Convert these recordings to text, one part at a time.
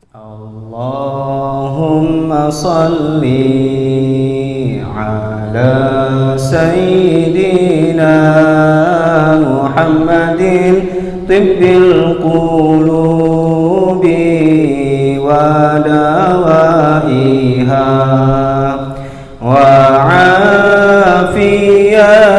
Allahumma salli ala sayyidina Muhammadin tibbil qulubi wa dawaiha wa afiyatil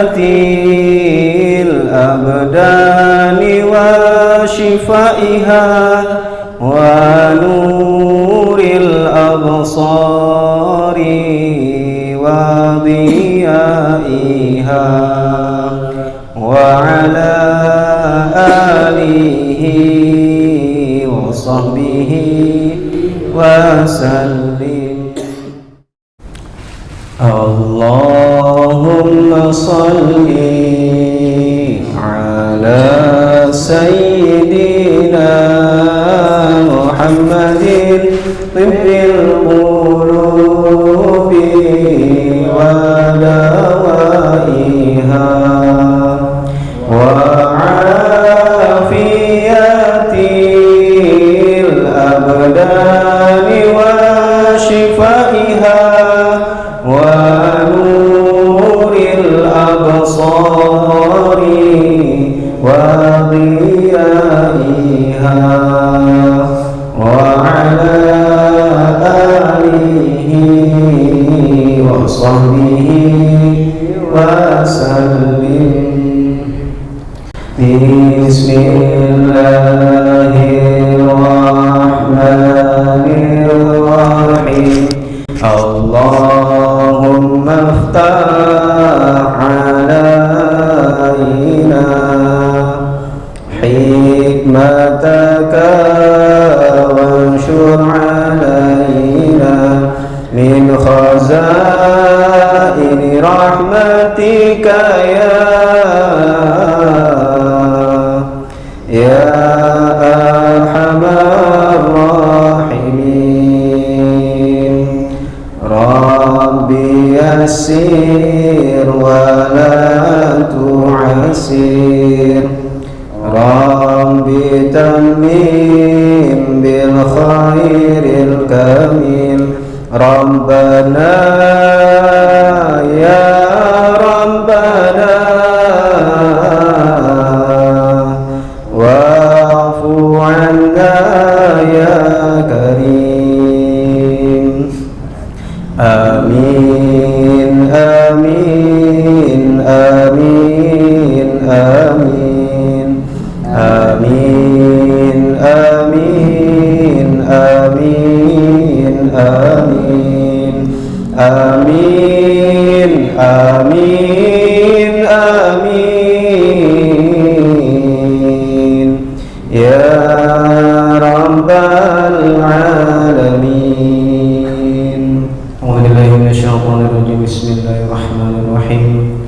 abdani wa shifaiha wa nuril absari wa diyaiha wa ala alihi wa sahbihi wa sallim. Allahumma salli ala sayyidina Muhammadin tibbil qulubi wa dawaiha wa afiyatil abdani wa shifaiha wa nuril absari wa diyaiha wa ala alihi wa sahbihi wa sallim. Bismillahirrahmanirrahim. Allahumma iftah alaina hikmataka wanshur alaina min khazaini rahmatika ya arhamar rahimin. Rabbi yassir wa la tu'assir, Rabbi tammim bil khairil kamil. Rabbana ya Rabbana wa'fu 'anna ya Karim. Amin amin amin amin amin amin amin amin amin amin amin ya rabbal alamin. A'udzubillahi minasyaitonir rajim. Bismillahirrahmanirrahim.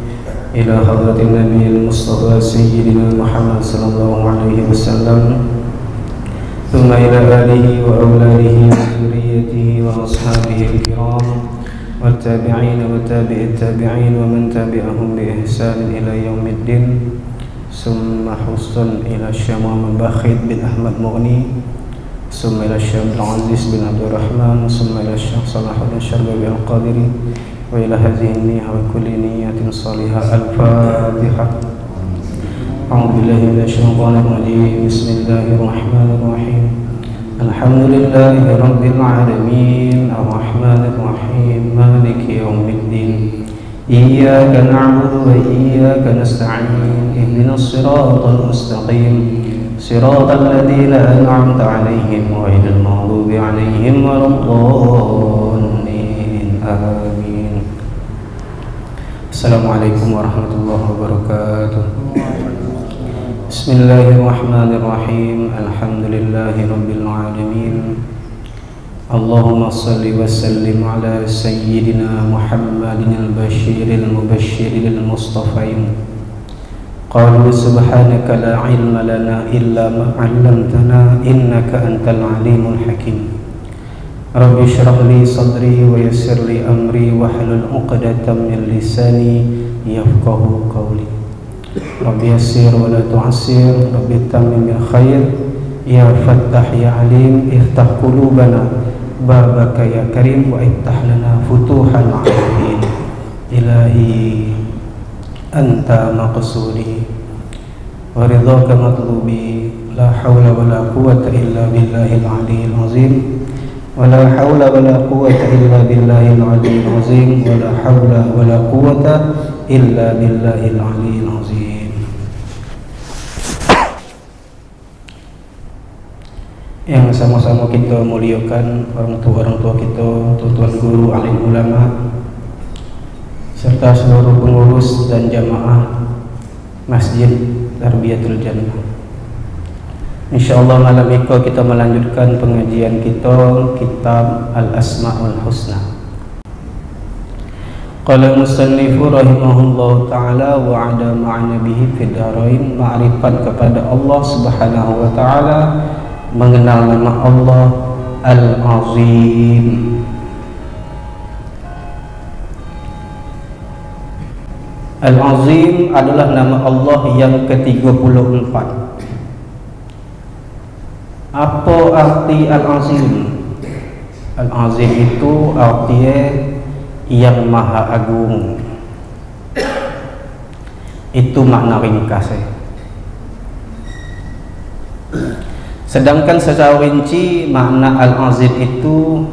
Ila hadratin nabiyil mustafa sayyidina Muhammad sallallahu alaihi wasallam, thumma ila alihi wa awladihi wa dhurriyyatihi wa ashabihi al-kiram wa tabi'in wa tabi'it tabi'in wa man tabi'ahum bi ihsan ila yaumiddin. Summa husun ila Syamam al-Bakhid bin Ahmad Mughni, summa ila Syam al-Aziz bin Abdurrahman, summa ila Syekh Salahuddin Syarbawi al-Qadiri, wa ila hadhihi an-niyyah wa kulli niyyatin salihah. Al-Fatihah. A'udzu billahi minasyaitonir rajim. Bismillahirrahmanirrahim. Alhamdulillahi rabbil alamin, arrahmanir rahim, maliki yaumiddin. Iyyaka na'budu wa iyyaka nasta'in. Ihdinas siratal mustaqim, siratal ladzina an'amta 'alaihim ghairil maghdubi 'alaihim waladdallin. Amin. Assalamualaikum warahmatullahi wabarakatuh. Bismillahirrahmanirrahim. Alhamdulillahi rabbil alamin. Allahumma salli wa sallim ala sayyidina Muhammadin al-bashiril mubashshiril mustafain. Qalu subhanaka la ilma lana illa ma 'allamtana innaka antal alimul hakim. Rabbi shrah li sadri wa yassir li amri wahlul 'uqdatam min lisani yafqahu qawli. Rabbi yassir wa la tu'assir, Rabbi tammim bil khair, Ya Fattah Ya Alim, iftah qulubana babaka ya Karim, wa iftah lana futuhan ma'arifin. Ilahi anta maqsudi wa ridhaka matlubi, la hawla wa la quwwata illa billahil aliyyil azim, wa la hawla wa la quwwata illa billahil aliyyil azim, wa la hawla wa la quwwata illa billahil aliyyil azim. Yang sama-sama kita muliakan orang tua kita, tuan guru, alim ulama, serta seluruh pengurus dan jamaah Masjid Tarbiyatul Jannah. InsyaAllah malam ini kita melanjutkan pengajian kita kitab Al-Asma'ul Husna. Qala musannifu rahimahullah ta'ala wa ada ma'ana bihi fid darain, ma'rifat kepada Allah subhanahu wa ta'ala, mengenal nama Allah Al-Azim. Al-Azim adalah nama Allah yang ke-34. Apa arti Al-Azim? Al-Azim itu artinya yang maha agung. Itu makna ringkasnya. Sedangkan secara rinci makna Al-Azim itu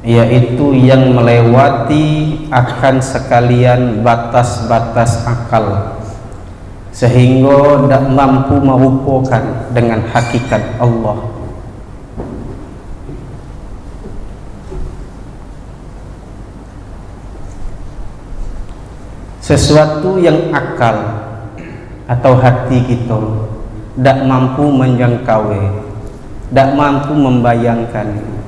yaitu yang melewati akan sekalian batas-batas akal, sehingga tidak mampu merupakan dengan hakikat Allah. Sesuatu yang akal atau hati kita tidak mampu menjangkau, tidak mampu membayangkan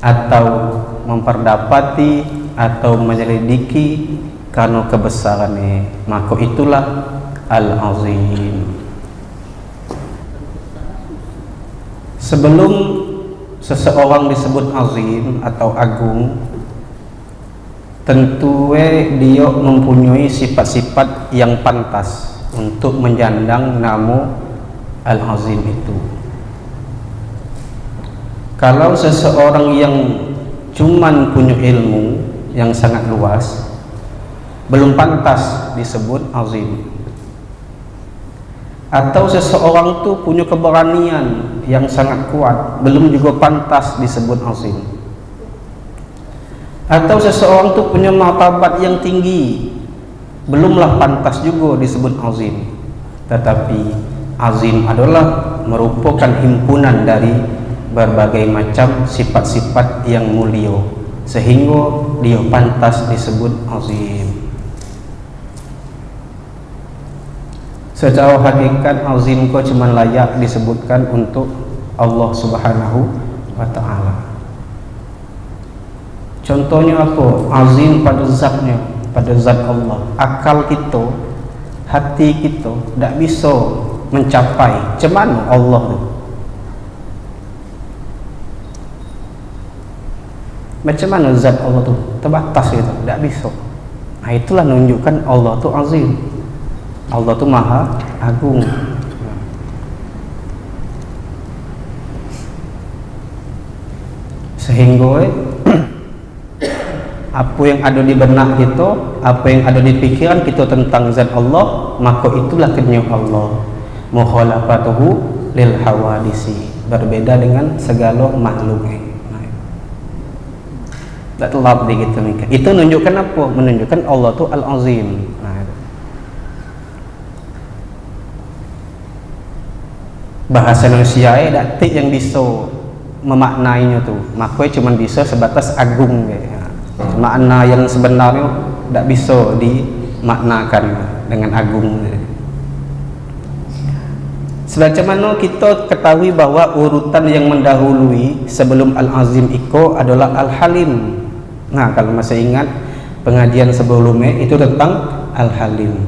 atau memperdapati atau menyelidiki karena kebesarannya, maka itulah Al-Azim. Sebelum seseorang disebut azim atau agung, tentu dia mempunyai sifat-sifat yang pantas untuk menjandang nama Al-Azim itu. Kalau seseorang yang cuman punya ilmu yang sangat luas, belum pantas disebut azim. Atau seseorang itu punya keberanian yang sangat kuat, belum juga pantas disebut azim. Atau seseorang itu punya martabat yang tinggi, belumlah pantas juga disebut azim. Tetapi azim adalah merupakan himpunan dari berbagai macam sifat-sifat yang mulia, sehingga dia pantas disebut azim. Secara hakikat azim kau cuma layak disebutkan untuk Allah Subhanahu wa ta'ala. Contohnya apa? Azim pada zatnya, pada zat Allah. Akal kita, hati kita tidak bisa mencapai cemana Allah tu. Macam mana zat Allah tu? Terbatas gitu, tidak bisa. Nah, itulah menunjukkan Allah tu azim. Allah tu maha agung. Sehingga apa yang ada di benak kita, apa yang ada di pikiran kita tentang zat Allah, maka itulah kenyang Allah. Mukhalafatuhu lil hawadisi, berbeda dengan segala makhluk. Tak telap di kita mikir. Itu menunjukkan apa? Menunjukkan Allah tu Al-Azim. Bahasa manusia tak yang bisa memaknainya tu. Maka cuma bisa sebatas agung. Makna yang sebenarnya tak bisa dimaknakan dengan agung. Sebagaimana kita ketahui bahawa urutan yang mendahului sebelum Al-Azim itu adalah Al-Halim. Nah, kalau masih ingat pengajian sebelumnya itu tentang Al-Halim.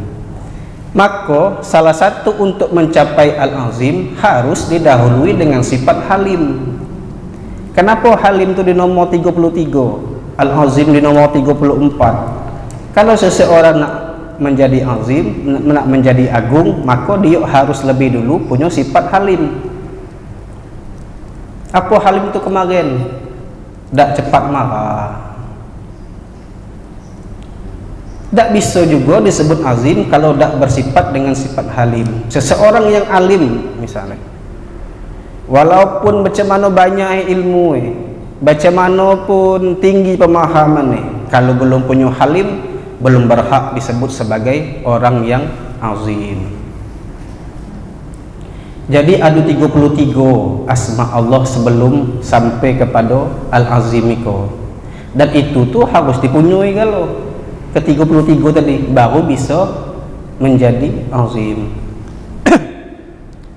Maka salah satu untuk mencapai Al-Azim harus didahului dengan sifat Halim. Kenapa Halim itu di nomor 33, Al-Azim di nomor 34? Kalau seseorang nak menjadi azim, nak menjadi agung, maka dia harus lebih dulu punya sifat halim. Apa halim itu kemarin? Tak cepat marah. Tak bisa juga disebut azim kalau tak bersifat dengan sifat halim. Seseorang yang alim misalnya, walaupun macam mana banyak ilmu, macam mana pun tinggi pemahaman, kalau belum punya halim, belum berhak disebut sebagai orang yang azim. Jadi ada 33 asma Allah sebelum sampai kepada Al-Azimiko, dan itu tuh harus dipunyai kalau ke-33 tadi baru bisa menjadi azim.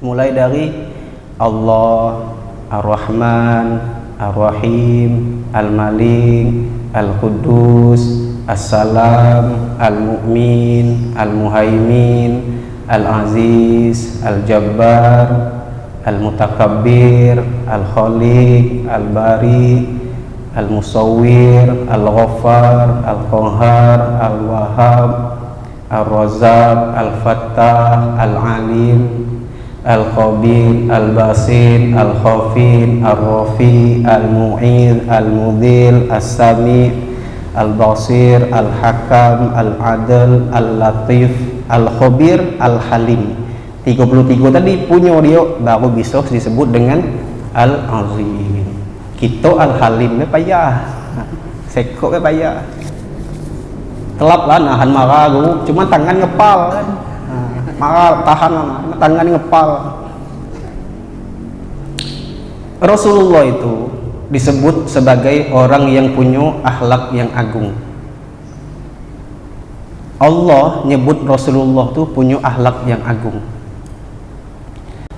Mulai dari Allah, Ar-Rahman, Ar-Rahim, Al-Malik, Al-Quddus, As-Salam, Al-Mu'min, Al-Muhaimin, Al-Aziz, Al-Jabbar, Al-Mutakabbir, Al-Khaliq, Al-Bari, Al-Musawwir, Al-Ghaffar, Al-Qahhar, Al-Wahhab, Al-Razzaq, Al-Fattah, Al-Alim, Al-Khabir, Al-Basir, Al-Khafir, Al-Rafi, Al-Mu'id, Al-Mudhil, As-Sami, Al-Basir, Al-Hakam, Al-Adl, Al-Latif, Al-Khabir, Al-Halim. 33 tadi punya dia baru bisa disebut dengan Al-Azim. Kita Al-Halim payah, sekok payah, telap lah nahan marah guru, cuma tangan ngepal kan, marah tahan lama, tangan ngepal. Rasulullah itu disebut sebagai orang yang punya akhlak yang agung. Allah nyebut Rasulullah itu punya akhlak yang agung.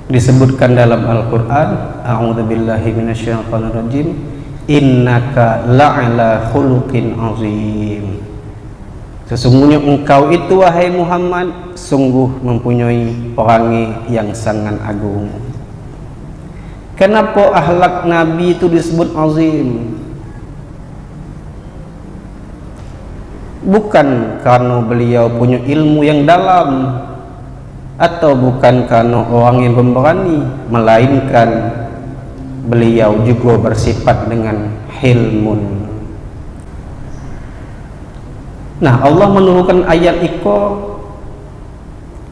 Disebutkan dalam Al-Quran, a'udzubillahi minasyaitonirrajim, innaka la'ala khuluqin azim. Sesungguhnya engkau itu wahai Muhammad sungguh mempunyai perangai yang sangat agung. Kenapa akhlak Nabi itu disebut azim? Bukan karena beliau punya ilmu yang dalam, atau bukan karena orang yang pemberani, melainkan beliau juga bersifat dengan hilmun. Nah, Allah menurunkan ayat itu,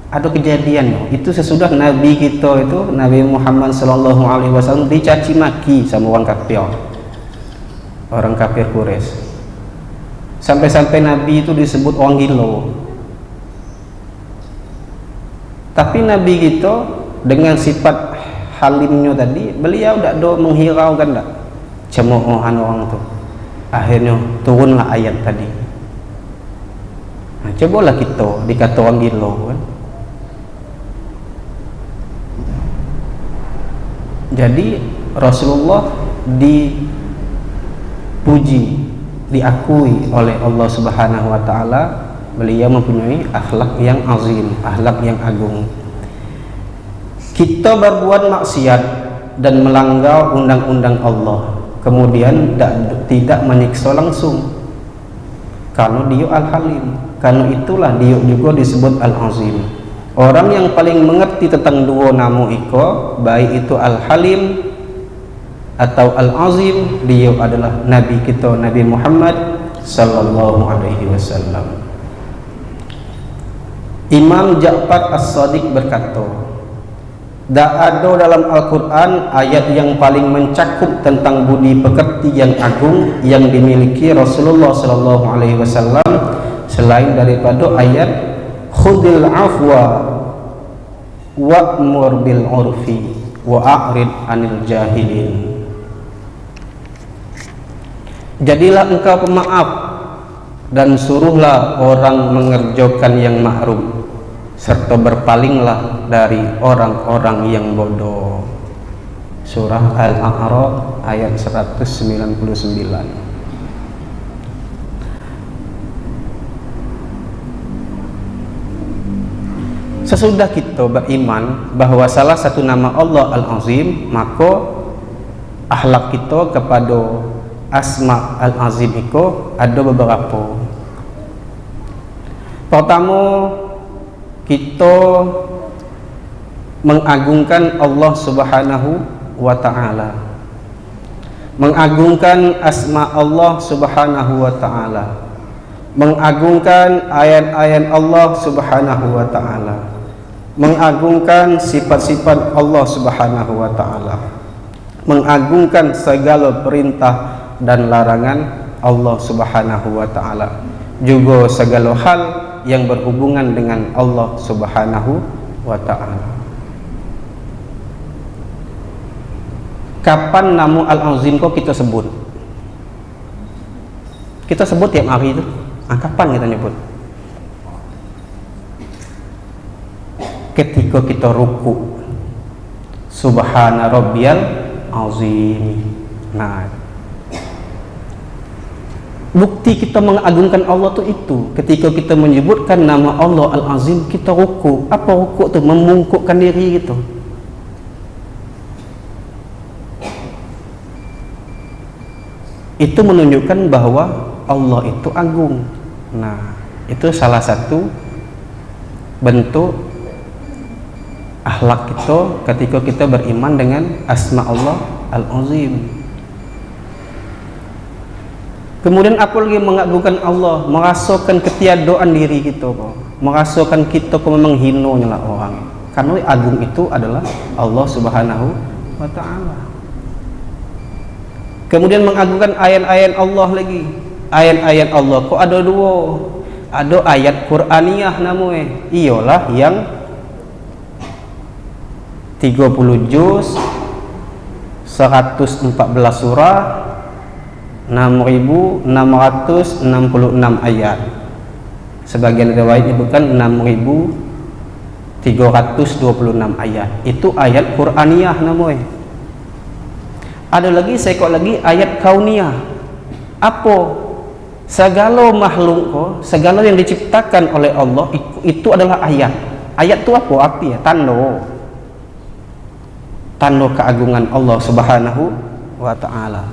ada kejadian itu sesudah Nabi kita itu, Nabi Muhammad SAW dicaci maki sama orang kafir Quraisy, sampai-sampai Nabi itu disebut orang gila. Tapi Nabi kita dengan sifat halimnya tadi, beliau tidak ada menghiraukan tak cemoohan orang itu. Akhirnya turunlah ayat tadi. Nah, cobalah kita dikata orang gila kan. Jadi Rasulullah dipuji, diakui oleh Allah Subhanahu wa taala, beliau mempunyai akhlak yang azim, akhlak yang agung. Kita berbuat maksiat dan melanggar undang-undang Allah, kemudian tidak menyiksa langsung, karena dia Al-Halim, karena itulah dia juga disebut Al-Azim. Orang yang paling mengerti tentang dua nama itu, baik itu Al-Halim atau Al-Azim, dia adalah Nabi kita, Nabi Muhammad sallallahu alaihi wasallam. Imam Ja'far As-Shadiq berkata, tak ada dalam Al-Quran ayat yang paling mencakup tentang budi pekerti yang agung yang dimiliki Rasulullah SAW selain daripada ayat khudil afwa wa'mur bil urfi wa'arid anil jahilin. Jadilah engkau pemaaf dan suruhlah orang mengerjakan yang ma'ruf, serta berpalinglah dari orang-orang yang bodoh. Surah Al-A'raf ayat 199. Sesudah kita beriman bahwa salah satu nama Allah Al-Azim, maka akhlak kita kepada asma Al-Azim itu ada beberapa. Pertama, kita mengagungkan Allah Subhanahu wa ta'ala, mengagungkan asma Allah Subhanahu wa ta'ala, mengagungkan ayat-ayat Allah Subhanahu wa ta'ala, mengagungkan sifat-sifat Allah Subhanahu wa ta'ala, mengagungkan segala perintah dan larangan Allah Subhanahu wa ta'ala, juga segala hal yang berhubungan dengan Allah Subhanahu wa ta'ala. Kapan nama Al-Azim kok kita sebut? Kita sebut tiap hari itu. Kapan kita nyebut? Ketika kita ruku, Subhana Rabbiyal Azim. Nah, bukti kita mengagungkan Allah tuh itu ketika kita menyebutkan nama Allah Al-Azim, kita ruku. Apa ruku tuh? Memungkukkan diri gitu. Itu menunjukkan bahwa Allah itu agung. Nah, itu salah satu bentuk akhlak kita ketika kita beriman dengan asma Allah Al-Azim. Kemudian apa lagi mengagungkan Allah? Merasakan ketiadaan diri kita, merasakan kita memang hinonya lah orang. Karena agung itu adalah Allah Subhanahu wa ta'ala. Kemudian mengagungkan ayat-ayat Allah lagi. Ayat-ayat Allah kok ada dua. Ada ayat Qur'aniyah namanya, ialah yang 30 juz, 114 surah, 6.666 ayat. Sebagian riwayat menyebutkan 6.326 ayat. Itu ayat Qur'aniyah namanya. Ada lagi, sekok lagi ayat kauniyah. Apa? Segala makhluk, segala yang diciptakan oleh Allah itu adalah ayat. Ayat itu apa? Arti ya? Tanda keagungan Allah Subhanahu wa ta'ala.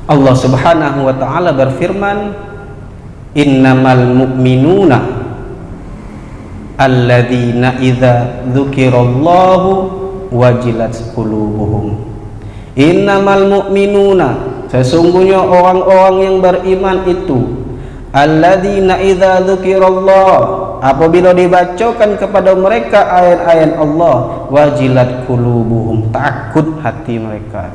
Allah Subhanahu wa ta'ala berfirman, innamal mu'minuna alladzina idza dzukirallahu wajilat qulubuhum. Innamal mu'minuna, sesungguhnya orang-orang yang beriman itu, alladzina idza dzukirallah, apabila dibacakan kepada mereka ayat-ayat Allah, wajilat qulubuhum, takut hati mereka.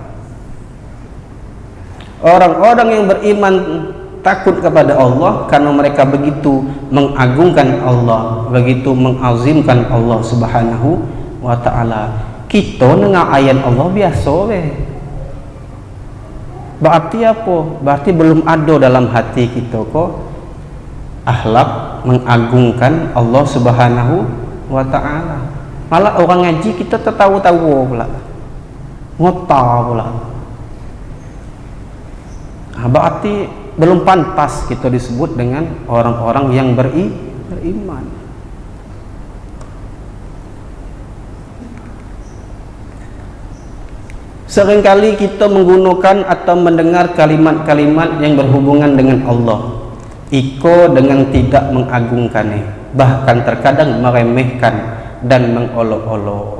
Orang-orang yang beriman takut kepada Allah karena mereka begitu mengagungkan Allah, begitu mengazimkan Allah Subhanahu wa ta'ala. Kita dengan ayat Allah biasa weh. Berarti apa? Berarti belum ada dalam hati kita kok akhlak mengagungkan Allah Subhanahu wa ta'ala. Malah orang ngaji kita tertawa-tawa pula, ngotak pula. Berarti belum pantas kita disebut dengan orang-orang yang beriman. Seringkali kita menggunakan atau mendengar kalimat-kalimat yang berhubungan dengan Allah, iko dengan tidak mengagungkannya, bahkan terkadang meremehkan dan mengolok-olok.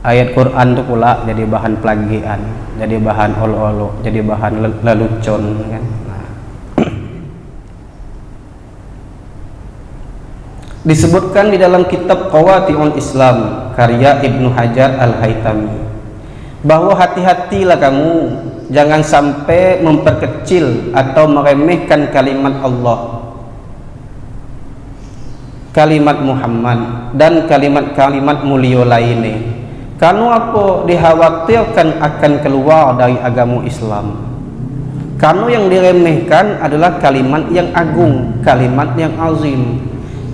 Ayat Quran itu pula jadi bahan plagian, jadi bahan olok-olok, jadi bahan lelucon kan. Nah. Disebutkan di dalam kitab Qawati'ul Islam karya Ibnu Hajar Al-Haytami bahwa hati-hatilah kamu jangan sampai memperkecil atau meremehkan kalimat Allah, kalimat Muhammad dan kalimat-kalimat mulia lainnya. Karena apa? Dikhawatirkan akan keluar dari agama Islam. Karena yang diremehkan adalah kalimat yang agung, kalimat yang azim.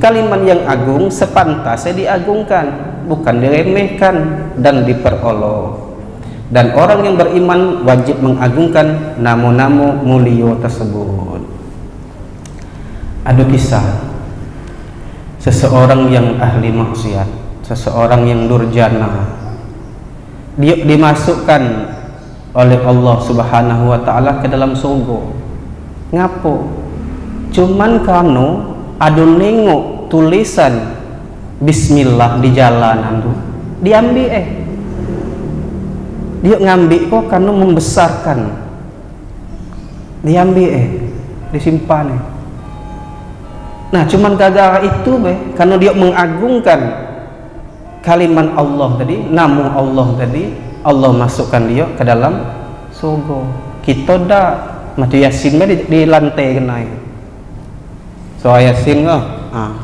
Kalimat yang agung sepantasnya diagungkan, bukan diremehkan dan diperolok. Dan orang yang beriman wajib mengagungkan nama-nama mulia tersebut. Ada kisah seseorang yang ahli maksiat, seseorang yang durjana, dia dimasukkan oleh Allah Subhanahu wa taala ke dalam surga. Ngapo? Cuman kanu adu nengok tulisan bismillah di jalanan tuh diambil dia ngambil kok karena membesarkan, diambil disimpan. Nah cuman gara-gara itu karena dia mengagungkan kalimat Allah tadi, nama Allah tadi, Allah masukkan dia ke dalam surga. Kita dah mati Yasin di lantai kenai. So Yasin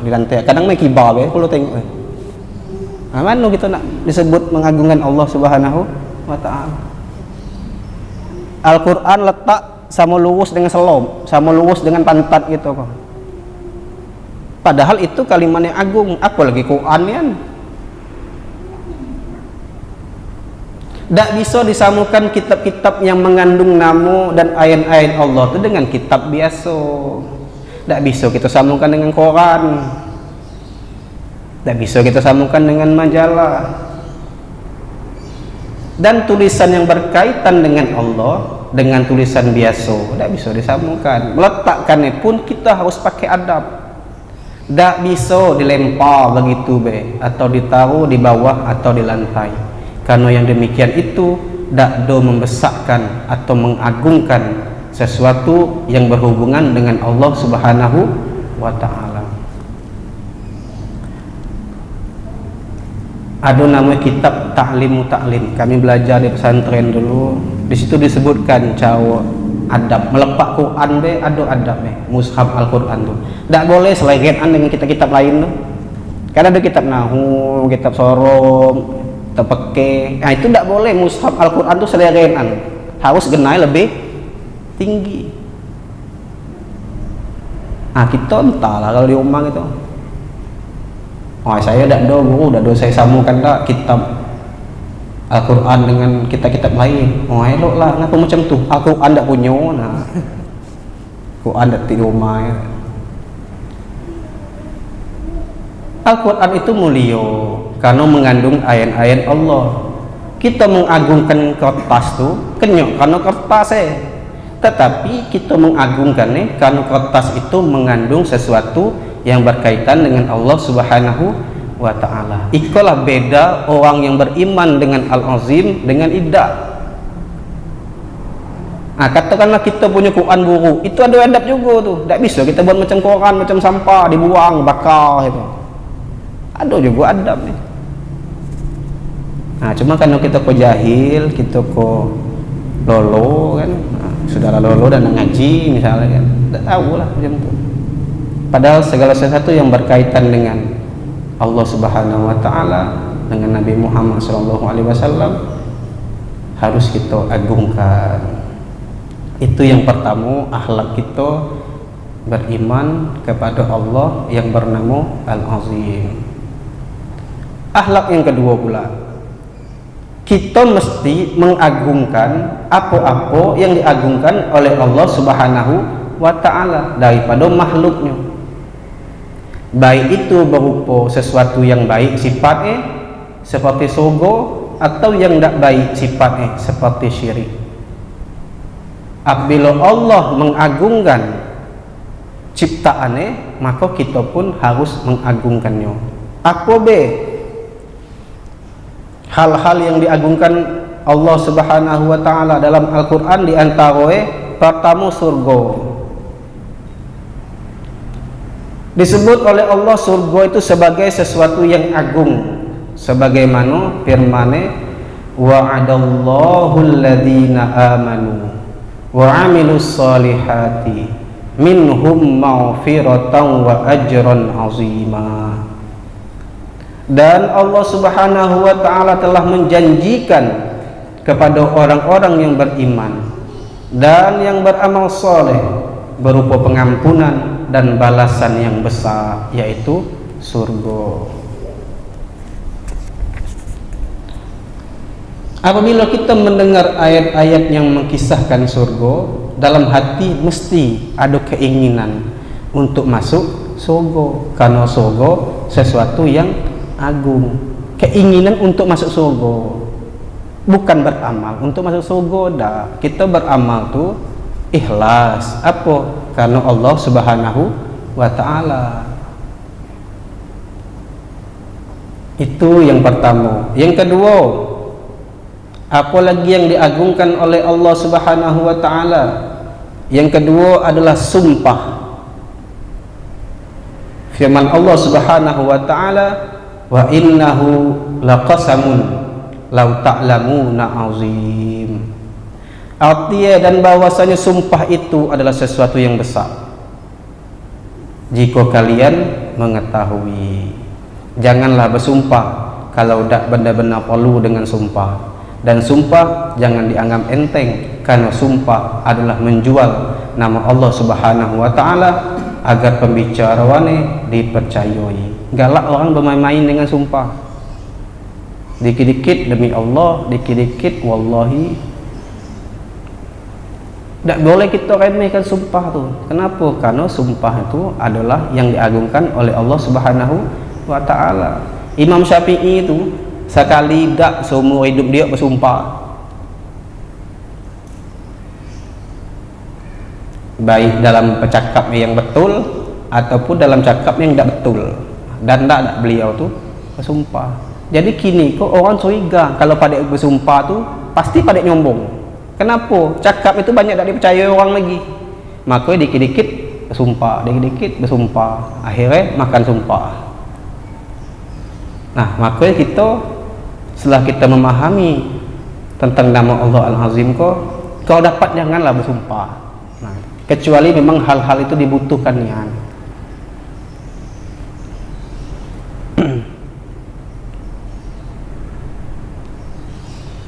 di lantai. Kadang mai kibar kalau tengok mana kita nak disebut mengagungkan Allah Subhanahu wa taala. Al-Qur'an letak sama lurus dengan selom, sama lurus dengan pantat gitu kok. Padahal itu kalimat yang agung, apalagi Quran kan. Tak bisa disamakan kitab-kitab yang mengandung nama dan ayat-ayat Allah itu dengan kitab biasa. Tak bisa kita sambungkan dengan Quran. Tak bisa kita sambungkan dengan majalah. Dan tulisan yang berkaitan dengan Allah dengan tulisan biasa tak bisa disambungkan. Meletakkannya pun kita harus pakai adab. Tak bisa dilempar begitu atau ditaruh di bawah atau di lantai. Karena yang demikian itu tak do membesarkan atau mengagungkan sesuatu yang berhubungan dengan Allah Subhanahu wa taala. Ada nama kitab Ta'limu Ta'lim. Kami belajar di pesantren dulu. Di situ disebutkan cara adab melepak Quran ada adab mushaf Al-Qur'an tuh. Tak boleh selegetan dengan kitab-kitab lain tuh. Karena ada kitab Nahu, kitab Sorom, tepeke. Nah itu tak boleh mushaf Al-Qur'an tuh selegetan. Harus genai lebih tinggi. Nah kita entahlah kalau di rumah gitu. Oh saya tak do guru, tak do saya samakan tak kitab Al-Quran dengan kitab-kitab lain. Oh elok lah, kenapa macam tu? Al-Quran tak punya, nah Quran tak di rumah ya. Al-Quran itu mulia karena mengandung ayat-ayat Allah. Kita mengagungkan kertas tu kenyok karena kertas tetapi kita mengagungkan karena kertas itu mengandung sesuatu yang berkaitan dengan Allah Subhanahu wa ta'ala. Itulah beda orang yang beriman dengan Al-Azim dengan Idda. Nah katakanlah kita punya Quran buruk, itu ada adab juga tuh. Tak bisa kita buat macam Quran, macam sampah dibuang, bakar itu. Ada juga adab nih. Nah cuma karena kita kok jahil, kita kok lolo kan, nah, saudara lolo dan ngaji misalnya kan, tak tahu lah macam tu. Padahal segala sesuatu yang berkaitan dengan Allah Subhanahu wa taala, dengan Nabi Muhammad SAW harus kita agungkan. Itu yang pertama, akhlak kita beriman kepada Allah yang bernama Al-Azim. Akhlak yang kedua pula, kita mesti mengagungkan apa-apa yang diagungkan oleh Allah Subhanahu wa taala daripada makhluknya. Baik itu berupa sesuatu yang baik sifatnya seperti surga, atau yang tidak baik sifatnya seperti syirik. Apabila Allah mengagungkan ciptaannya, maka kita pun harus mengagungkannya. Apa hal-hal yang diagungkan Allah Subhanahu wa taala dalam Al-Qur'an di antaranya pertama surga. Disebut oleh Allah surga itu sebagai sesuatu yang agung, sebagaimana firman-Nya wa'adallahu alladhina amanu wa 'amilus solihati minhum maghfiratan wa ajran 'azima. Dan Allah Subhanahu wa taala telah menjanjikan kepada orang-orang yang beriman dan yang beramal soleh berupa pengampunan dan balasan yang besar, yaitu surga. Apabila kita mendengar ayat-ayat yang mengkisahkan surga, dalam hati mesti ada keinginan untuk masuk surga, karena surga sesuatu yang agung. Keinginan untuk masuk surga bukan beramal untuk masuk surga dah. Kita beramal tu ikhlas. Apa? Karena Allah Subhanahu wa taala. Itu yang pertama. Yang kedua, apa lagi yang diagungkan oleh Allah Subhanahu wa taala? Yang kedua adalah sumpah. Firman Allah Subhanahu wa taala, wa innahu laqasamun law ta'lamuna azim. Artinya dan bahwasanya sumpah itu adalah sesuatu yang besar jika kalian mengetahui. Janganlah bersumpah kalau tidak benar-benar perlu dengan sumpah. Dan sumpah jangan dianggap enteng, karena sumpah adalah menjual nama Allah Subhanahu wa taala agar pembicaraannya dipercayai. Galak orang bermain-main dengan sumpah. Dikit-dikit demi Allah, dikit-dikit wallahi. Tak boleh kita remehkan sumpah tu. Kenapa? Karena sumpah itu adalah yang diagungkan oleh Allah Subhanahu wa ta'ala. Imam Syafi'i itu sekali dak seumur hidup dia bersumpah, baik dalam percakapan yang betul ataupun dalam cakap yang tidak betul, dan tak beliau tu bersumpah. Jadi kini kok orang curiga kalau pada bersumpah tu pasti pada nyombong. Kenapa? Cakap itu banyak tak dipercaya orang lagi, maka dikit-dikit bersumpah, dikit-dikit bersumpah, akhirnya makan sumpah. Nah, maka kita setelah kita memahami tentang nama Allah Al-Azim, kau dapat janganlah bersumpah. Nah, kecuali memang hal-hal itu dibutuhkan niat.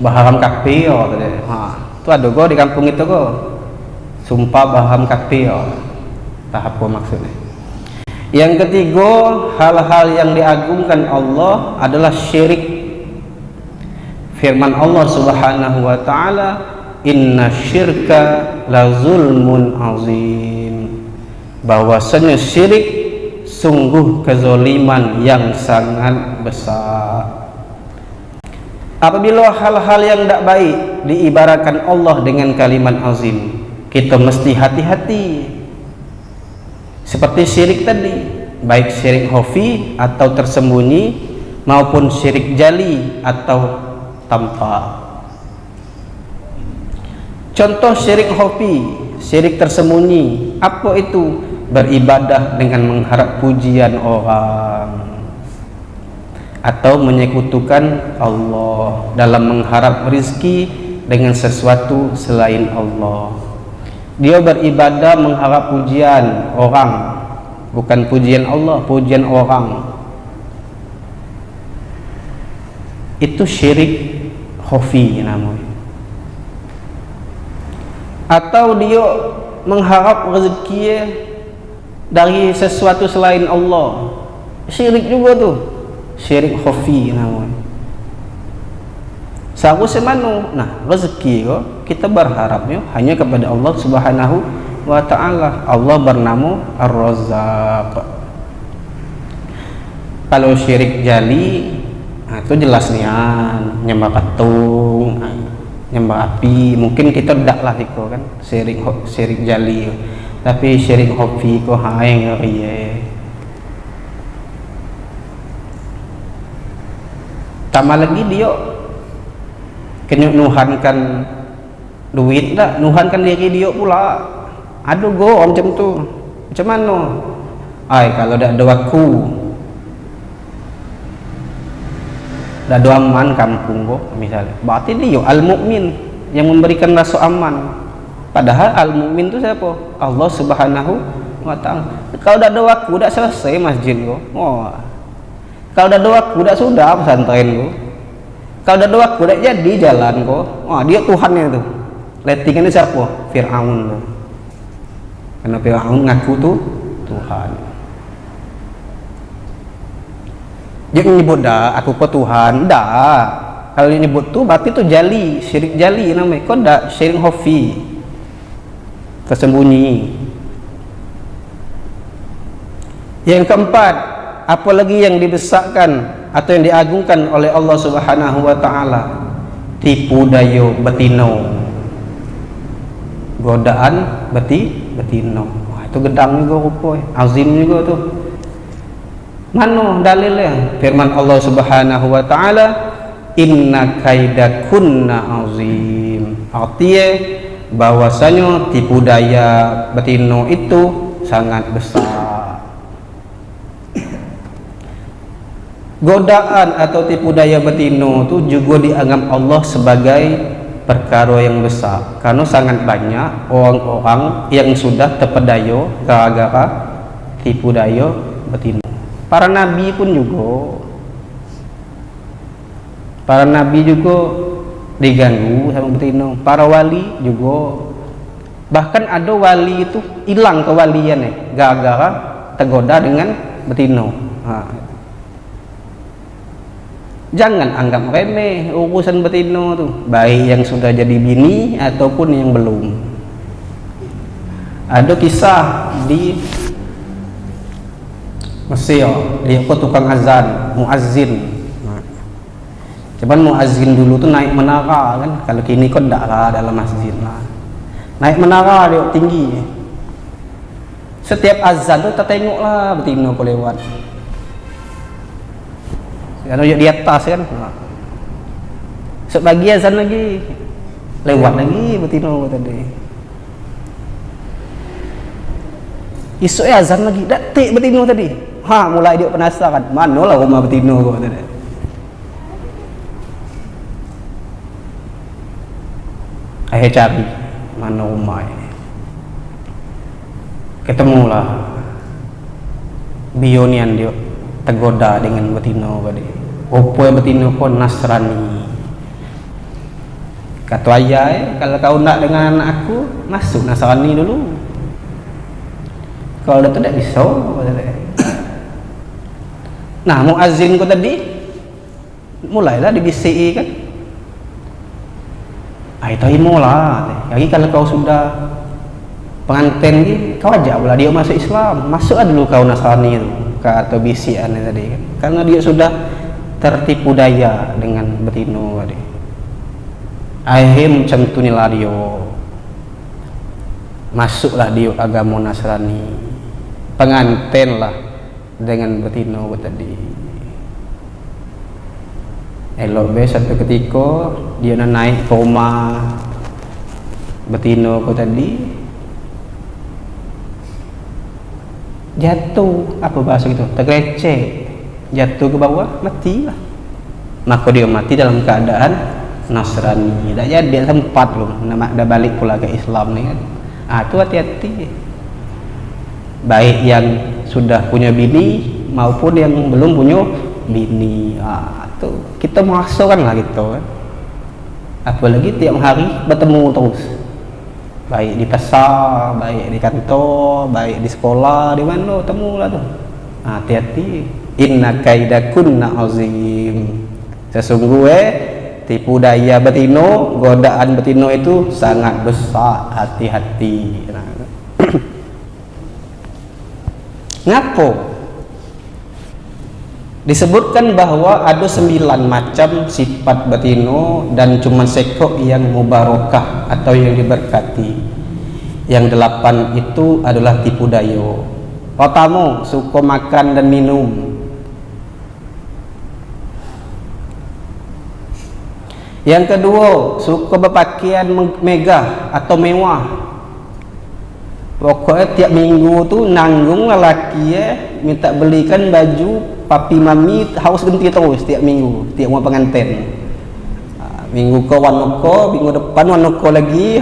Baharam kapio tadi. Itu ada go di kampung itu go. Sumpah baharam kapio. Tahap apa maksudnya? Yang ketiga, hal-hal yang diagungkan Allah adalah syirik. Firman Allah Subhanahu wa taala, inna syirka la zulmun azim. Bahwasanya syirik sungguh kezaliman yang sangat besar. Apabila hal-hal yang tidak baik diibaratkan Allah dengan kalimat azim, kita mesti hati-hati. Seperti syirik tadi, baik syirik khafi atau tersembunyi maupun syirik jali atau tampak. Contoh syirik khafi, syirik tersembunyi, apa itu? Beribadah dengan mengharap pujian orang atau menyekutukan Allah dalam mengharap rezeki dengan sesuatu selain Allah. Dia beribadah mengharap pujian orang, bukan pujian Allah, pujian orang. Itu syirik khafi namanya. Atau dia mengharap rezeki dari sesuatu selain Allah, syirik juga tu, syirik khafi namanya. Seharusnya mana? Nah, rezeki kita berharapnya hanya kepada Allah Subhanahu wa ta'ala. Allah bernama Ar-Razzaq. Kalau syirik jali, nah itu jelas nian, nyembah patung, nyembah api. Mungkin kita tidak lah itu kan syirik jali. Tapi syirik khafi ko yang ngeri. Tambah lagi dia kena nuhankan duit dah, nuhankan diri dia pula. Aduh go macam tu. Macam mana? Ai kalau dak ada waktu, dak ada aman kampung go misalnya. Berarti dia al-mukmin yang memberikan rasa aman. Padahal al-mukmin tu siapa? Allah Subhanahu wa ta'ala. Kalau dak ada waktu dak selesai masjid go. Oh. Kalau dak ada waktu dak sudah pesantren go. Kalau dah doa aku dah jadi jalan kok. Wah, dia Tuhannya tu. Lettingannya siapa? Fir'aun tu. Karena Fir'aun ngaku tu Tuhan. Dia menyebut dah aku kok Tuhan. Dah. Kalau dia nyebut tu berarti tu jali, syirik jali namanya. Kok dah syirik khafi. Tersembunyi. Yang keempat, apalagi yang dibesarkan atau yang diagungkan oleh Allah Subhanahu wa ta'ala, tipu daya betino, godaan betino. Wah, itu gedang juga rupanya, azim juga tuh. Mana dalilnya? Firman Allah Subhanahu wa taala, inna kaidakunna azim. Artinya bahwasanya tipu daya betino itu sangat besar. Godaan atau tipu daya betino itu juga dianggap Allah sebagai perkara yang besar, karena sangat banyak orang-orang yang sudah terpedaya gara-gara tipu daya betino. Para nabi pun juga, para nabi juga diganggu sama betino, para wali juga. Bahkan ada wali itu hilang kewaliannya gara-gara tergoda dengan betino. Jangan anggap remeh urusan betino tuh, baik yang sudah jadi bini ataupun yang belum. Ada kisah di Mesir, dia tukang azan, muazzin. Cuman muazzin dulu tuh naik menara kan, kalau kini kok enggak lah dalam masjid lah. Naik menara dia tinggi. Setiap azan tuh tertengok lah betino kok lewat. Kalau di atas kan, sebagian azan lagi lewat lagi betino tadi. Esok azan lagi, detik betino tadi. Mulai dia penasaran, mana lah rumah betino kok tadi. Akhirnya cari mana rumah ini. Ketemulah bionian dia tergoda dengan betino tadi. Rupanya betino pun Nasrani. Kata ayah, kalau kau nak dengan anak aku, masuk Nasrani dulu. Kalau dah tidak bisa. Nah, muazzin kau tadi mulailah dibisiki kan. Itu imolah. Lagi kalau kau sudah pengantin ni, kau ajak pula dia masuk Islam. Masuklah dulu kau Nasrani itu. Atau bisian tadi kan. Karena dia sudah tertipu daya dengan betino tadi. Akhirnya macam tu nilah dia. Masuklah dia agama Nasrani. Pengantin lah dengan betino tadi. Elok be satu ketika dia nak naik ke rumah betino tadi. Jatuh, apa bahasa gitu, tergelecek, jatuh ke bawah, mati lah. Maka dia mati dalam keadaan Nasrani. Dah jadi dia sempat belum, dah balik pula ke Islam ni kan. Itu hati-hati. Baik yang sudah punya bini maupun yang belum punya bini. Tu kita merasakkan lah gitu kan. Apalagi tiap hari bertemu terus. Baik di pasar, baik di kantor, baik di sekolah, di mana temulah tu. Hati-hati. Inna kaidakunna azim. Sesungguhnya tipu daya betino, godaan betino itu sangat besar. Hati-hati. Ngapo? Disebutkan bahwa ada 9 macam sifat betino dan cuma sekok yang mubarakah atau yang diberkati. Yang 8 itu adalah tipu daya. Pertama, suka makan dan minum. Yang kedua, suka berpakaian megah atau mewah. Pokoknya tiap minggu tu nanggung lelaki minta belikan baju papi mami harus ganti terus tiap minggu, tiap mau pengantin. Minggu ke warna ko, minggu depan warna ko lagi.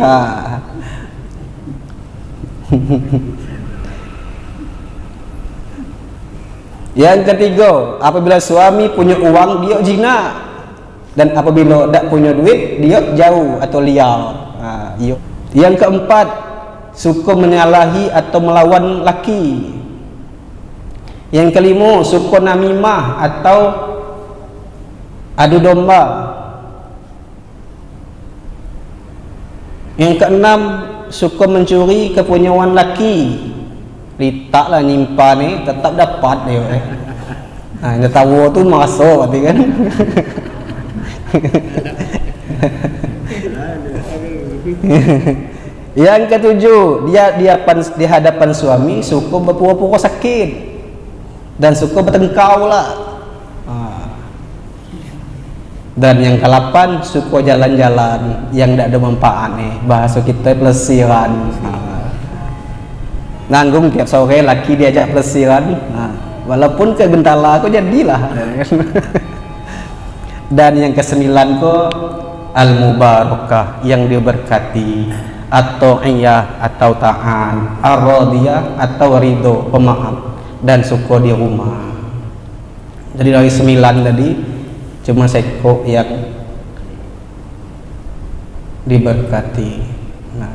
Yang ketiga, apabila suami punya uang dia zina, dan apabila tak punya duit dia jauh atau liar. Yang keempat, suka menyalahi atau melawan laki. Yang kelima, suka namimah atau adu domba. Yang keenam, suka mencuri kepunyaan laki. Letaklah nyimpan ni tetap dapat dia. Dia tahu tu masuk berarti kan. Yang ketujuh, dia di hadapan suami suka berpura-pura sakit dan suka bertengkau lah. Dan yang ke-8, suka jalan-jalan yang tidak ada manfaat nih, bahasa kita pelesiran. Nanggung tiap sore laki diajak pelesiran, walaupun ke gentala aku jadilah. Dan yang ke-9 kok al-mubarakah, yang diberkati, atau iyah atau ta'an, ar-radiyah atau ridho, pemaaf, dan suka di rumah. Jadi dari 9 tadi cuma seko yang diberkati. Nah,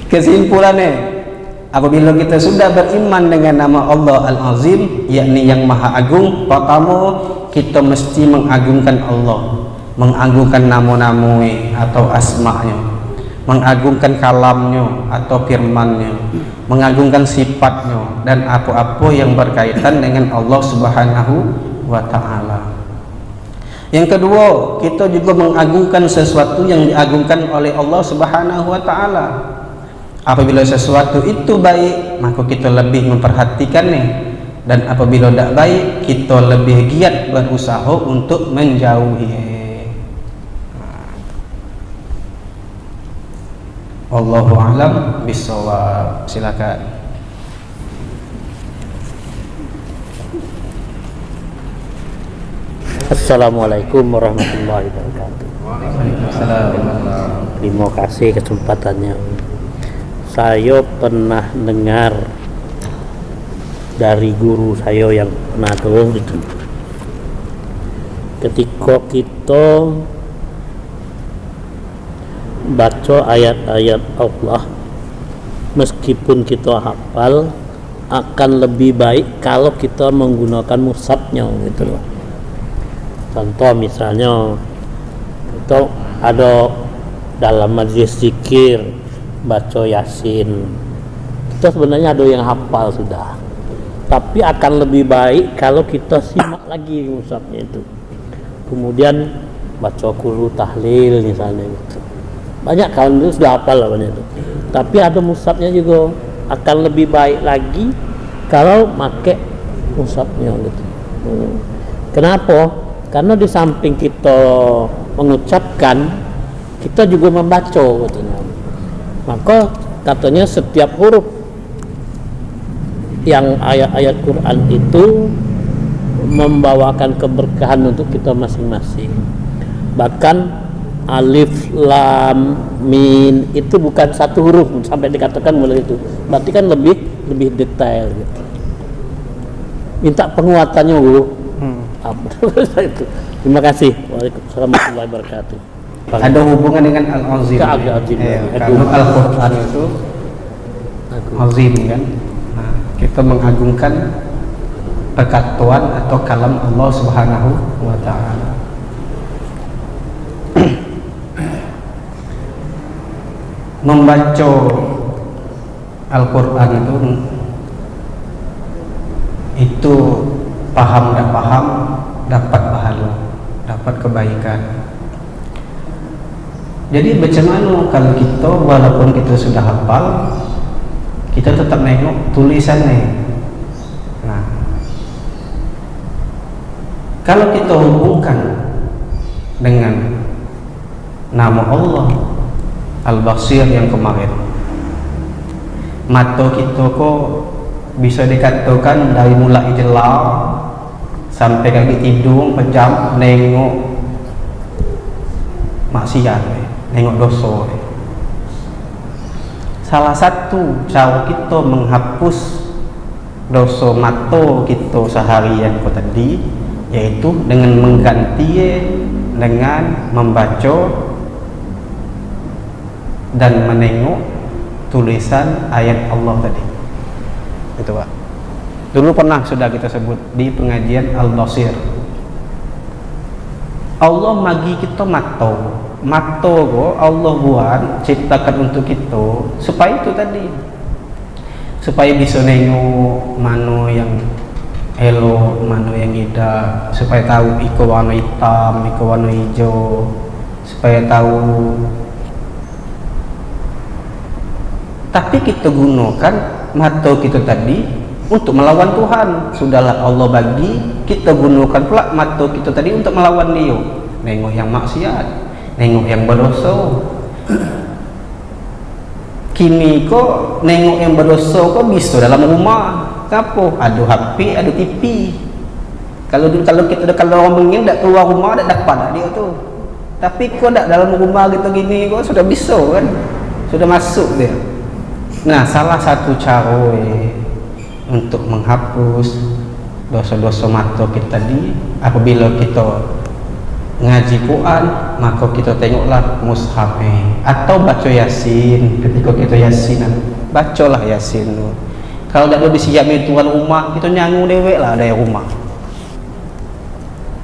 kesimpulannya, apabila kita sudah beriman dengan nama Allah Al-Azim, yakni yang Maha Agung, pertama kita mesti mengagungkan Allah, mengagungkan nama-namanya atau asma'nya, mengagungkan kalamnya atau firmannya, mengagungkan sifatnya, dan apa-apa yang berkaitan dengan Allah Subhanahu wa Ta'ala. Yang kedua, kita juga mengagungkan sesuatu yang diagungkan oleh Allah Subhanahu wa Ta'ala. Apabila sesuatu itu baik, maka kita lebih memperhatikannya, dan apabila tidak baik, kita lebih giat berusaha untuk menjauhi. Wallahu a'lam bishawab. Silakan. Assalamualaikum warahmatullahi wabarakatuh. Waalaikumsalam. Terima kasih kesempatannya. Saya pernah dengar dari guru saya yang pernah tahu gitu. Ketika kita baca ayat-ayat Allah, meskipun kita hafal, akan lebih baik kalau kita menggunakan mushafnya gitu loh. Contoh misalnya kita ada dalam majlis zikir baca Yasin, kita sebenarnya ada yang hafal sudah, tapi akan lebih baik kalau kita simak lagi mushafnya itu. Kemudian baca qul tahlil misalnya gitu. Banyak kawan itu sudah hafal lah banyak itu, tapi ada mushafnya juga, akan lebih baik lagi kalau pakai mushafnya gitu. Kenapa? Karena di samping kita mengucapkan, kita juga membaca katanya. Maka katanya setiap huruf yang ayat-ayat Quran itu membawakan keberkahan untuk kita masing-masing. Bahkan alif, lam, min itu bukan satu huruf sampai dikatakan mulai itu. Berarti kan lebih detail gitu. Minta penguatannya dulu. Itu. Terima kasih. Waalaikumsalam warahmatullahi wabarakatuh. Ada hubungan dengan Al-Azim. Al-Azim. Karena Al-Quran itu Azim kan. Nah, kita mengagungkan perkataan atau kalam Allah Subhanahu wa Ta'ala. Membaca Al-Quran itu paham dan paham dapat pahala, dapat kebaikan. Jadi bagaimana kalau kita walaupun kita sudah hafal, kita tetap nengok tulisannya. Nah, kalau kita hubungkan dengan nama Allah Al-Basir yang kemarin, mata kita kok bisa dikatakan dari mulai jelau sampai kaki hidung pejam nengok maksiat, nengok dosa. Salah satu cara kita menghapus dosa mata kita seharian tadi, yaitu dengan mengganti dengan membaca dan menengok tulisan ayat Allah tadi. Itu Pak. Dulu pernah sudah kita sebut di pengajian Al-Basir. Allah bagi kita mata kok Allah buat ciptakan untuk kita supaya itu tadi, supaya bisa nengok mana yang elok, mana yang indah, supaya tahu iko warna hitam, iko warna hijau, supaya tahu. Tapi kita gunakan mata kita tadi untuk melawan Tuhan. Sudahlah Allah bagi, kita gunakan pula mata kita tadi untuk melawan dia. Nengok yang maksiat, nengok yang berdosa. Kini kok nengok yang berdosa kok bisa dalam rumah. Kenapa? Ada HP, ada TV. Kalau kita kalau orang bengin tak keluar rumah tak dapat dah dia tu. Tapi kok tak dalam rumah kita gini kok sudah bisa kan? Sudah masuk dia. Nah, salah satu cara untuk menghapus dosa-dosa mata kita tadi, apabila kita ngaji Quran, maka kita tengoklah mushaf atau baca Yasin. Ketika kita Yasin, bacalah Yasin tu. Kalau tak ada disiapin tuan rumah, kita nyangu dewek lah dari rumah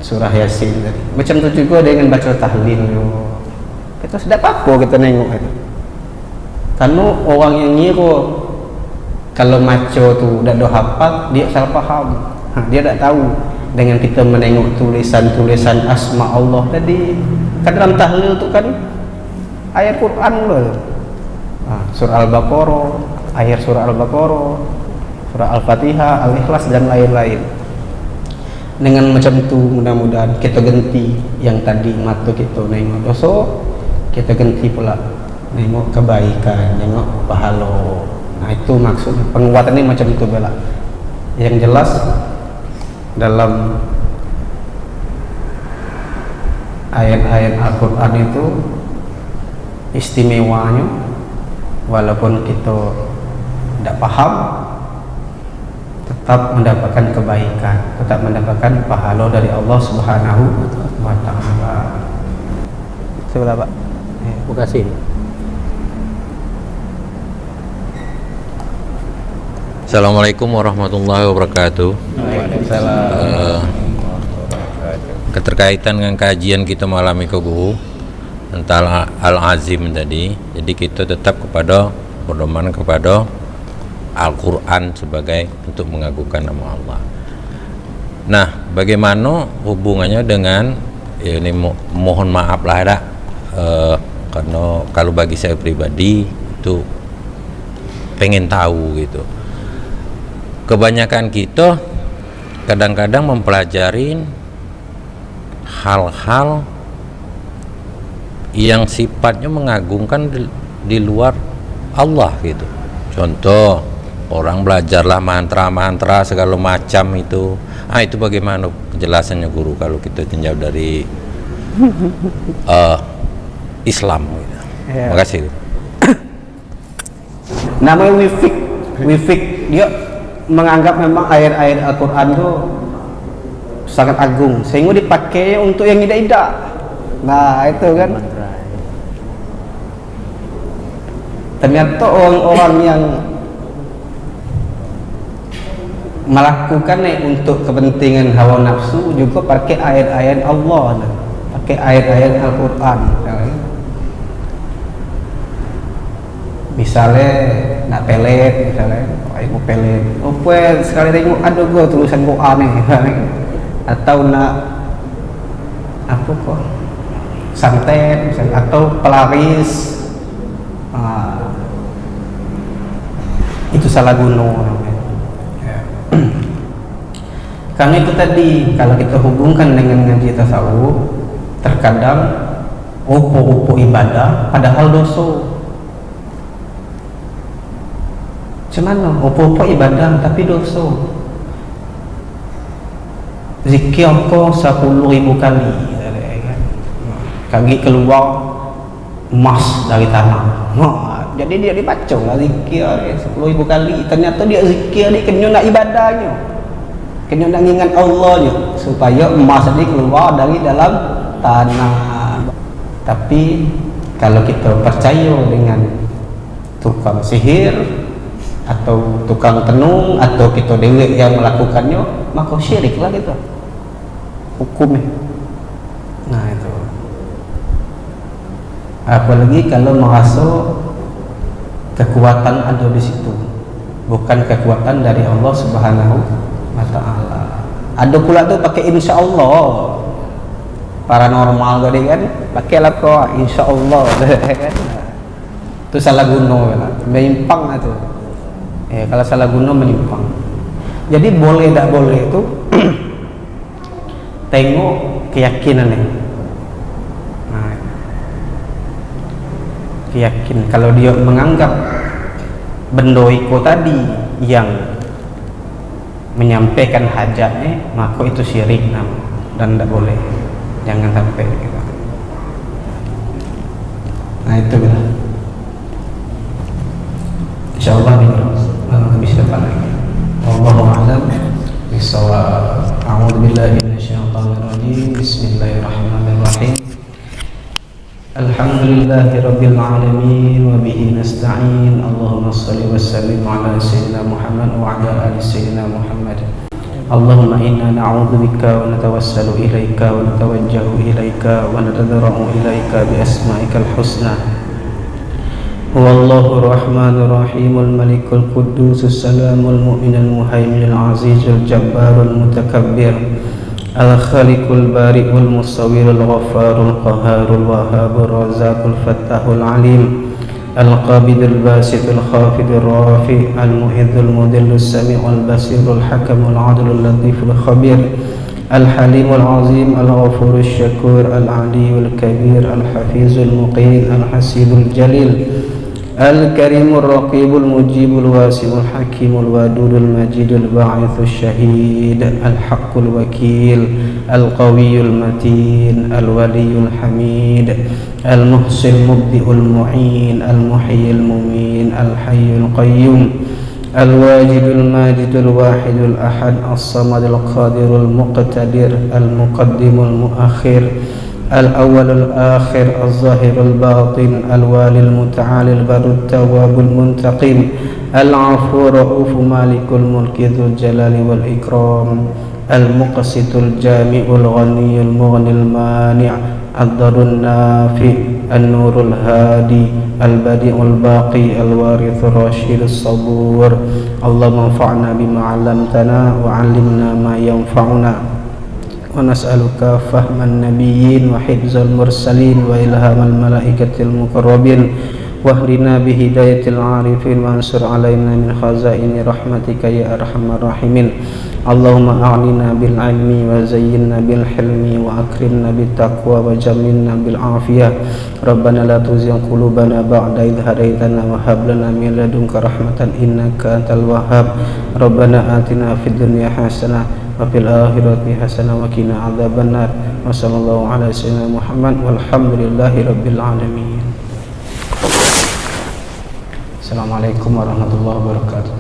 surah Yasin tadi. Macam tu juga dengan baca tahlil tu. Kita sedap apa kita nengok itu. Karena orang yang ngira kalau maca tu dah hafal, dia salah faham. Dia tak tahu dengan kita menengok tulisan-tulisan asma Allah tadi. Kan dalam tahlil tu kan ayat Quran loh. Surah Al-Baqarah, ayat surah Al-Baqarah, surah Al-Fatihah, Al-Ikhlas dan lain-lain. Dengan macam tu mudah-mudahan kita ganti yang tadi mata kita nengok dosa, kita ganti pula nengok kebaikan, nengok pahala. Nah itu maksudnya penguatan ini macam itu bela. Yang jelas dalam ayat-ayat Al-Quran itu istimewanya, walaupun kita tidak paham, tetap mendapatkan kebaikan, tetap mendapatkan pahala dari Allah Subhanahu wa Ta'ala. Sebelah Pak. Terima kasih. Assalamualaikum warahmatullahi wabarakatuh. Waalaikumsalam. Keterkaitan dengan kajian kita malam ini tentang Al-Azim tadi, jadi kita tetap berdoman kepada Al-Quran sebagai untuk mengagungkan nama Allah. Nah, bagaimana hubungannya dengan ini? Mohon maaf lah karena kalau bagi saya pribadi itu pengen tahu gitu. Kebanyakan kita kadang-kadang mempelajari hal-hal yang sifatnya mengagungkan di luar Allah gitu. Contoh, orang belajarlah mantra-mantra segala macam itu. Itu bagaimana penjelasannya guru kalau kita tinjau dari Islam gitu. Ya. Makasih. Namanya wifik dia menganggap memang ayat-ayat Al-Quran itu sangat agung sehingga dipakai untuk yang tidak. Nah itu kan ternyata orang-orang yang melakukan untuk kepentingan hawa nafsu juga pakai ayat-ayat Allah, pakai ayat-ayat Al-Quran. Misalnya nak pelet, misalnya mau pelet, sekali tengok ada gua tulisan Quran nih, atau nak apa kok santet misalnya, atau pelaris, itu salah guna. Karena itu tadi kalau kita hubungkan dengan ngaji tasawuf, terkadang rupa-rupa ibadah padahal dosa. Cuman rupa-rupa ibadah tapi dosa. Zikir kau 10.000 kali, kaki keluar emas dari tanah. Jadi dia dibaca lah zikir 10.000 kali. Ternyata dia zikir ni kena nak ibadahnya, kena nak ingat Allahnya supaya emas ni keluar dari dalam tanah. Tapi kalau kita percaya dengan tukang sihir atau tukang tenung atau kita dewi yang melakukannya, maka syiriklah kita hukumnya. Nah itu apalagi kalau merasa kekuatan ada di situ, bukan kekuatan dari Allah Subhanahu wa Ta'ala. Ada pula tu pakai insya Allah. paranormal tadi kan, pakailah kau insya Allah kan. Itu salah guna kan, menyimpang itu. Kalau salah guna menyimpang. Jadi boleh tak boleh itu tengok keyakinan nih. Nah, keyakinan kalau dia menganggap bendoiko tadi yang menyampaikan hajatnya, maka itu syirik dan tidak boleh, jangan sampai gitu. Nah itu gitu. Insyaallah bisa depan lagi. Wallahu a'lam bishawab. A'udzu billahi minasyaitonir rajim. Bismillahirrahmanirrahim. Alhamdulillahirabbil alamin wa bihi nasta'in. Allahumma shalli wa sallim ala sayyidina Muhammad wa ala ali sayyidina Muhammad. Allahumma inna na'udzubika wa natawassalu ilaika wa natawajjahu ilaika wa natadarra'u ilaika bi asma'ikal husna. Huwallahu rahmanur rahimul malikul quddus salamul mu'minul muhaiminul azizul jabbarul mutakabbir al-khaliqul bari'ul musawwirul ghaffarul qahharul wahhabur razzaqul fattahul alim al-qabidul basitul khafidul rafi' al-mu'idzul mudillus sami'ul basirul hakamul adlul latiful khabir al-halimul azim al-ghafurul syakur al-aliyul kabir al-hafizul muqim al-hasibul jalil al-karimur raqibul mujibul wasi'ul hakimul wadudul majidul ba'ithul syahid al-haqqul wakil al-qawiyul matin al-waliyul hamid al-muhsil mubdi'ul mu'in al-muhyil mumin al-hayyul qayyum al-wajidul majidul wahidul ahad as-samadul qadirul muqtadir al-muqaddimul muakhir الأول الآخر الظاهر الباطن الوالي المتعالي البر التواب المنتقم العفو رؤوف مالك الملك ذو الجلال والإكرام المقسط الجامع الغني المغني المانع الضر النافع النور الهادي البديع الباقي الوارث الرشيد الصبور اللهم انفعنا بما علمتنا وعلمنا ما ينفعنا ونسألك فهم النبيين وحفظ المرسلين وإلهام الملائكة المقربين واهدنا بهداية العارفين وانصر علينا من خزائن رحمتك يا أرحم الراحمين اللهم أعلنا بالعلم وزينا بالحلم وأكرمنا بالتقوى وجملنا بالعافية ربنا لا تزغ قلوبنا بعد إذ هديتنا وهب لنا من لدنك رحمة إنك أنت الوهاب ربنا آتنا في الدنيا حسنة وفي الآخرة حسنة وقنا عذاب النار وصلى الله على سيدنا محمد والحمد لله رب العالمين. Assalamualaikum warahmatullahi wabarakatuh.